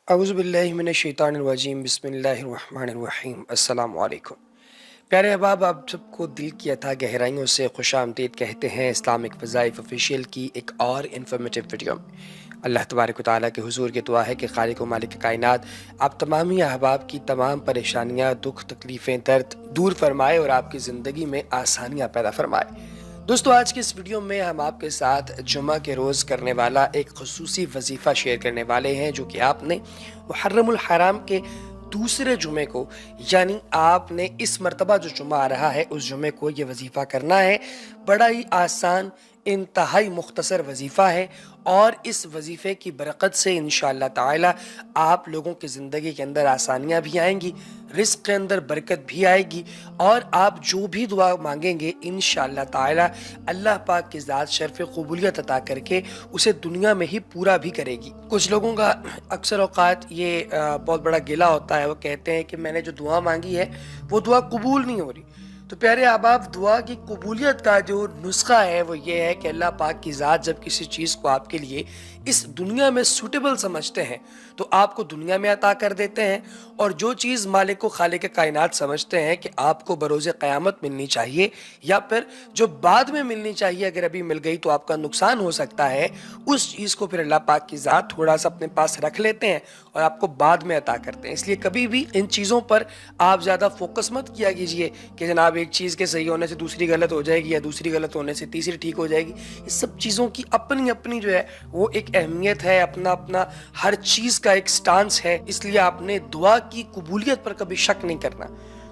अऊज़ु बिल्लाहि मिनश्शैतानिर्रजीम बिस्मिल्लाहिर्रहमानिर्रहीम अस्सलाम वालेकुम। प्यारे अहबाब, आप सबको दिल की अथाह गहराइयों से खुशामदीद कहते हैं इस्लामिक वज़ाइफ ऑफिशियल की एक और इन्फॉर्मेटिव वीडियो में। अल्लाह तबारक व तआला के हुज़ूर की दुआ है कि खालिक व मालिक कायनात आप तमाम ही अहबाब की तमाम परेशानियाँ, दुख, तकलीफ़ें, दर्द दूर फरमाए और आपकी ज़िंदगी में आसानियाँ पैदा फरमाए। दोस्तों, आज की इस वीडियो में हम आपके साथ जुमा के रोज़ करने वाला एक खुसूसी वजीफ़ा शेयर करने वाले हैं, जो कि आपने मुहर्रमुल हराम के दूसरे जुमे को, यानी आपने इस मरतबा जो जुमा आ रहा है उस जुमे को ये वजीफ़ा करना है। बड़ा ही आसान, इंतहाई मुख्तसर वजीफ़ा है और इस वजीफ़े की बरकत से इंशाअल्लाह ताला आप लोगों की ज़िंदगी के अंदर आसानियाँ भी आएंगी, रिज़्क़ के अंदर बरकत भी आएगी और आप जो भी दुआ मांगेंगे इंशाअल्लाह ताला अल्लाह पाक की ज़ात शर्फ़ क़बूलियत अता करके उसे दुनिया में ही पूरा भी करेगी। कुछ लोगों का अक्सर औक़ात ये बहुत बड़ा गिला होता है, वो कहते हैं कि मैंने जो दुआ मांगी है वो दुआ कबूल नहीं हो रही। तो प्यारे अहबाब, दुआ की कबूलियत का जो नुस्खा है वो ये है कि अल्लाह पाक की ज़ात जब किसी चीज़ को आपके लिए इस दुनिया में सूटेबल समझते हैं तो आपको दुनिया में अता कर देते हैं, और जो चीज़ मालिक व खालिक कायनात समझते हैं कि आपको बरोज़ क़यामत मिलनी चाहिए या फिर जो बाद में मिलनी चाहिए, अगर अभी मिल गई तो आपका नुकसान हो सकता है, उस चीज़ को फिर अल्लाह पाक की ज़ात थोड़ा सा अपने पास रख लेते हैं और आपको बाद में अता करते हैं। इसलिए कभी भी इन चीज़ों पर आप ज़्यादा फोकस मत किया कीजिए कि जनाब एक चीज़ के सही होने से दूसरी गलत हो जाएगी या दूसरी गलत होने से तीसरी ठीक हो जाएगी। इस सब चीज़ों की अपनी अपनी जो है वो एक अहमियत है, अपना अपना हर चीज़ का एक स्टांस है। इसलिए आपने दुआ की कबूलियत पर कभी शक नहीं करना।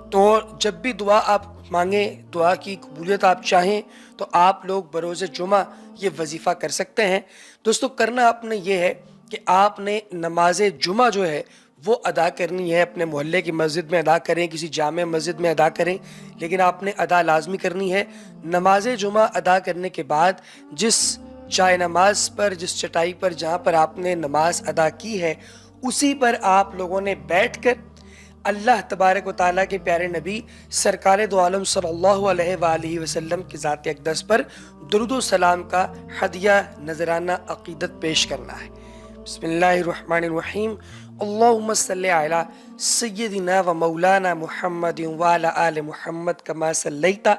तो जब भी दुआ आप मांगे, दुआ की कबूलियत आप चाहें, तो आप लोग बरोज़ जुमा ये वजीफ़ा कर सकते हैं। दोस्तों, करना आपने ये है कि आपने नमाज जुमा जो है वो अदा करनी है। अपने मोहल्ले की मस्जिद में अदा करें, किसी जामे मस्जिद में अदा करें, लेकिन आपने अदा लाजमी करनी है। नमाज जुमा अदा करने के बाद जिस चाय नमाज पर, जिस चटाई पर जहाँ पर आपने नमाज अदा की है, उसी पर आप लोगों ने बैठकर अल्लाह तबारक व तआला के प्यारे नबी सरकार दो आलम सल्लल्लाहु अलैहि वसल्लम की ज़ात अक़दस पर दुरूद व सलाम का हदिया नजराना अक़ीदत पेश करना है। बिस्मिल्लाहिर्रहमानिर्रहीम। अल्लाहुम्मा सल्लि अला सय्यदिना व मौलाना मुहम्मदिन व अला आलि मुहम्मद कमा सल्लैता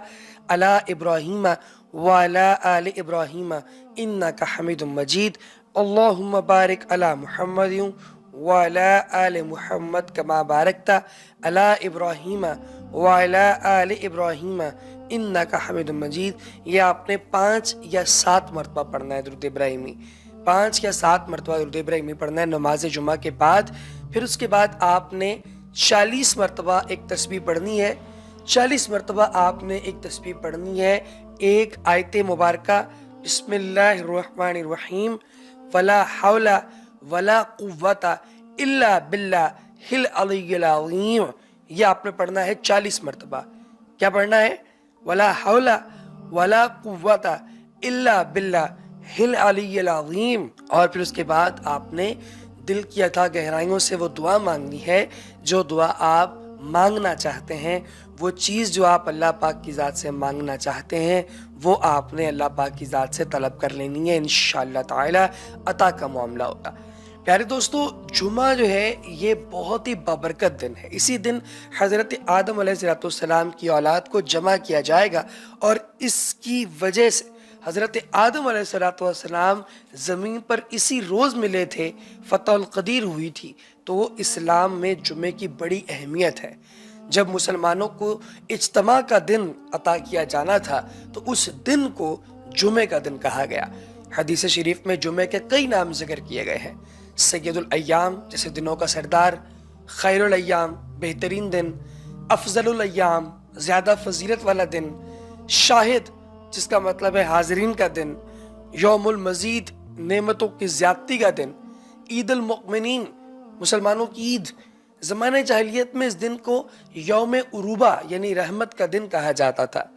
अला इब्राहीम व अला आलि इब्राहीम इन्नका हमीदुम मजीद। अल्लाहुम्मा बारिक अला मुहम्मदिन व अला आलि मुहम्मद कमा बारकता अला इब्राहीम व अला आलि इब्राहीम इन्नका हमीदुम मजीद। ये आपने 5 या 7 मरतबा पढ़ना है दुरूद इब्राहिमी। 5 या 7 मरतबा दुरूद इब्राहिमी पढ़ना है नमाज जुमा के बाद। फिर उसके बाद आपने 40 मरतबा एक तस्बीह पढ़नी है। 40 मरतबा आपने एक तस्बीह पढ़नी है। एक आयत मुबारका बिस्मिल्लाहिर्रहमानिर्रहीम वला हौला वला कुव्वता इल्ला बिल्लाहिल अलिय्यिल अज़ीम, ये आपने पढ़ना है 40 मरतबा। क्या पढ़ना है? वला हौला वला कुव्वता इल्ला बिल्लाहिल अलिय्यिल अज़ीम। और फिर उसके बाद आपने दिल की अथाह गहराइयों से वो दुआ मांगनी है जो दुआ आप मांगना चाहते हैं। वो चीज़ जो आप अल्लाह पाक की ज़ात से मांगना चाहते हैं वो आपने अल्लाह पाक की ज़ात से तलब कर लेनी है। इंशाअल्लाह ताला अता का मामला होगा। प्यारे दोस्तों, जुमा जो है ये बहुत ही बाबरकत दिन है। इसी दिन हज़रत आदम अलैहिस्सलाम की औलाद को जमा किया जाएगा और इसकी वजह से हज़रत आदम अलैहिस्सलाम ज़मीन पर इसी रोज़ मिले थे, फ़तहुल क़दीर हुई थी। तो इस्लाम में जुमे की बड़ी अहमियत है। जब मुसलमानों को इज्तिमा का दिन अता किया जाना था तो उस दिन को जुमे का दिन कहा गया। हदीस शरीफ में जुमे के कई नाम जिक्र किए गए हैं। सैयदुल अय्याम, जैसे दिनों का सरदार, खैरुल अय्याम, बेहतरीन दिन, अफजलुल अय्याम, ज़्यादा फजीलत वाला दिन, शाहिद, जिसका मतलब है हाज़रीन का दिन, यौमुल मजीद, नेमतों की ज़्यादती का दिन, ईदुल मुमिनीन, मुसलमानों की ईद। ज़माने जाहिलियत में इस दिन को यौम उरूबा यानी रहमत का दिन कहा जाता था।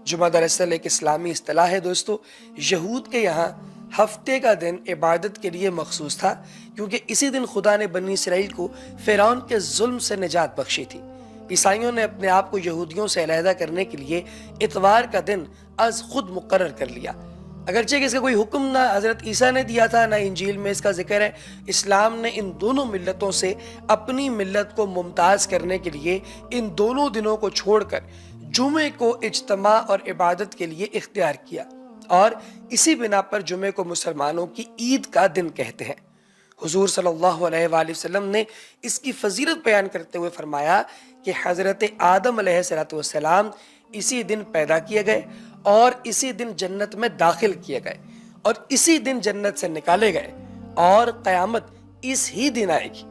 जुमा दरअसल एक इस्लामी इस्तिलाह है दोस्तों। यहूद के यहाँ हफ्ते का दिन इबादत के लिए मखसूस था, क्योंकि इसी दिन खुदा ने बनी इसराइल को फ़िरौन के जुल्म से निजात बख्शी थी। ईसाइयों ने अपने आप को यहूदियों से अलहदा करने के लिए इतवार का दिन अज खुद मुकर्रर कर लिया। اگرچہ کہ اس کا کوئی حکم نہ حضرت عیسیٰ نے دیا تھا نہ انجیل میں اس کا ذکر ہے، اسلام نے ان دونوں ملتوں سے اپنی ملت کو ممتاز کرنے کے لیے ان دونوں دنوں کو چھوڑ کر جمعے کو اجتماع اور عبادت کے لیے اختیار کیا، اور اسی بنا پر جمعے کو مسلمانوں کی عید کا دن کہتے ہیں۔ حضور صلی اللہ علیہ وآلہ وسلم نے اس کی فضیلت بیان کرتے ہوئے فرمایا کہ حضرت آدم علیہ السلام اسی دن پیدا کیے گئے اور اسی دن جنت میں داخل کیے گئے اور اسی دن جنت سے نکالے گئے، اور قیامت اس ہی دن آئے گی۔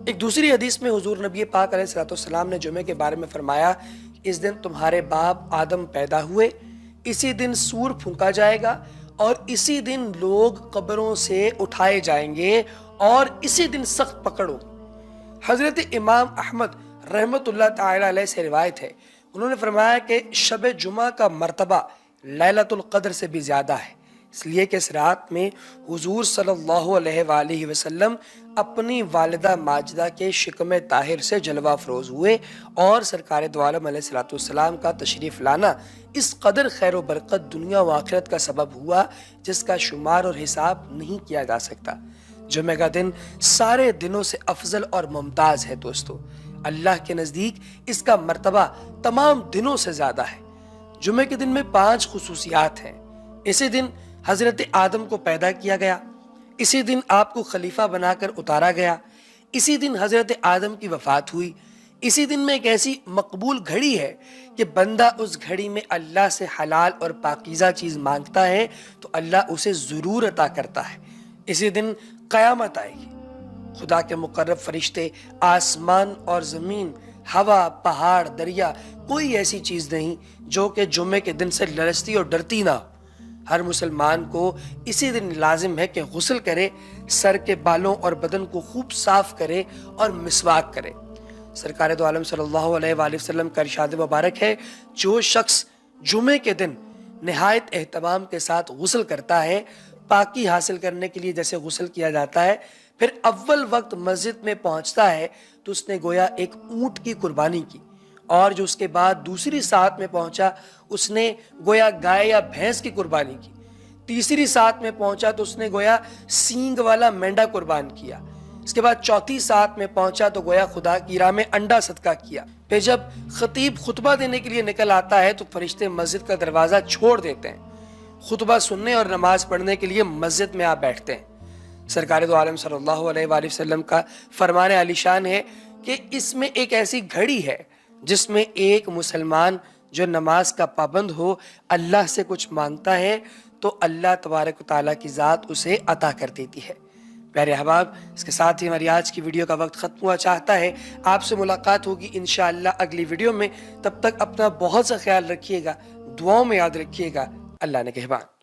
ایک دوسری حدیث میں حضور نبی پاک علیہ السلام نے جمعے کے بارے میں فرمایا، اس دن تمہارے باپ آدم پیدا ہوئے، اسی دن سور پھونکا جائے گا اور اسی دن لوگ قبروں سے اٹھائے جائیں گے اور اسی دن سخت پکڑ ہوگی۔ حضرت امام احمد رحمت اللہ تعالی علیہ سے روایت ہے، انہوں نے فرمایا کہ شب جمعہ کا مرتبہ لیلۃ القدر سے بھی زیادہ ہے، اس لیے کہ اس رات میں حضور صلی اللہ علیہ وآلہ وسلم اپنی والدہ ماجدہ کے شکم طاہر سے جلوہ افروز ہوئے، اور سرکار دو عالم علیہ السلام کا تشریف لانا اس قدر خیر و برکت دنیا و آخرت کا سبب ہوا جس کا شمار اور حساب نہیں کیا جا سکتا۔ جمعہ کا دن سارے دنوں سے افضل اور ممتاز ہے دوستو، اللہ کے نزدیک اس کا مرتبہ تمام دنوں سے زیادہ ہے۔ جمعے کے دن میں 5 خصوصیات ہیں۔ اسی دن حضرت آدم کو پیدا کیا گیا، اسی دن آپ کو خلیفہ بنا کر اتارا گیا، اسی دن حضرت آدم کی وفات ہوئی، اسی دن میں ایک ایسی مقبول گھڑی ہے کہ بندہ اس گھڑی میں اللہ سے حلال اور پاکیزہ چیز مانگتا ہے تو اللہ اسے ضرور عطا کرتا ہے۔ اسی دن قیامت آئے گی، خدا کے مقرب فرشتے، آسمان اور زمین، ہوا، پہاڑ، دریا، کوئی ایسی چیز نہیں جو کہ جمعے کے دن سے لرزتی اور ڈرتی نہ ہو۔ ہر مسلمان کو اسی دن لازم ہے کہ غسل کرے، سر کے بالوں اور بدن کو خوب صاف کرے اور مسواک کرے۔ سرکار دو عالم صلی اللہ علیہ وآلہ وسلم کا ارشاد مبارک ہے، جو شخص جمعے کے دن نہایت اہتمام کے ساتھ غسل کرتا ہے، پاکی حاصل کرنے کے لیے جیسے غسل کیا جاتا ہے، پھر اول وقت مسجد میں پہنچتا ہے تو اس نے گویا ایک اونٹ کی قربانی کی، اور جو اس کے بعد دوسری ساعت میں پہنچا اس نے گویا گائے یا بھینس کی قربانی کی، تیسری ساعت میں پہنچا تو اس نے گویا سینگ والا مینڈا قربان کیا، اس کے بعد چوتھی ساعت میں پہنچا تو گویا خدا کی راہ میں انڈا صدقہ کیا۔ پھر جب خطیب خطبہ دینے کے لیے نکل آتا ہے تو فرشتے مسجد کا دروازہ چھوڑ دیتے ہیں، خطبہ سننے اور نماز پڑھنے کے لیے مسجد میں آ بیٹھتے ہیں۔ سرکار دو عالم صلی اللہ علیہ وآلہ وسلم کا فرمان عالی شان ہے کہ اس میں ایک ایسی گھڑی ہے جس میں ایک مسلمان جو نماز کا پابند ہو اللہ سے کچھ مانگتا ہے تو اللہ تبارک و تعالیٰ کی ذات اسے عطا کر دیتی ہے۔ پیارے احباب، اس کے ساتھ ہی ہماری آج کی ویڈیو کا وقت ختم ہوا چاہتا ہے۔ آپ سے ملاقات ہوگی انشاءاللہ اگلی ویڈیو میں، تب تک اپنا بہت سا خیال رکھیے گا، دعاؤں میں یاد رکھیے گا۔ اللہ نگہبان۔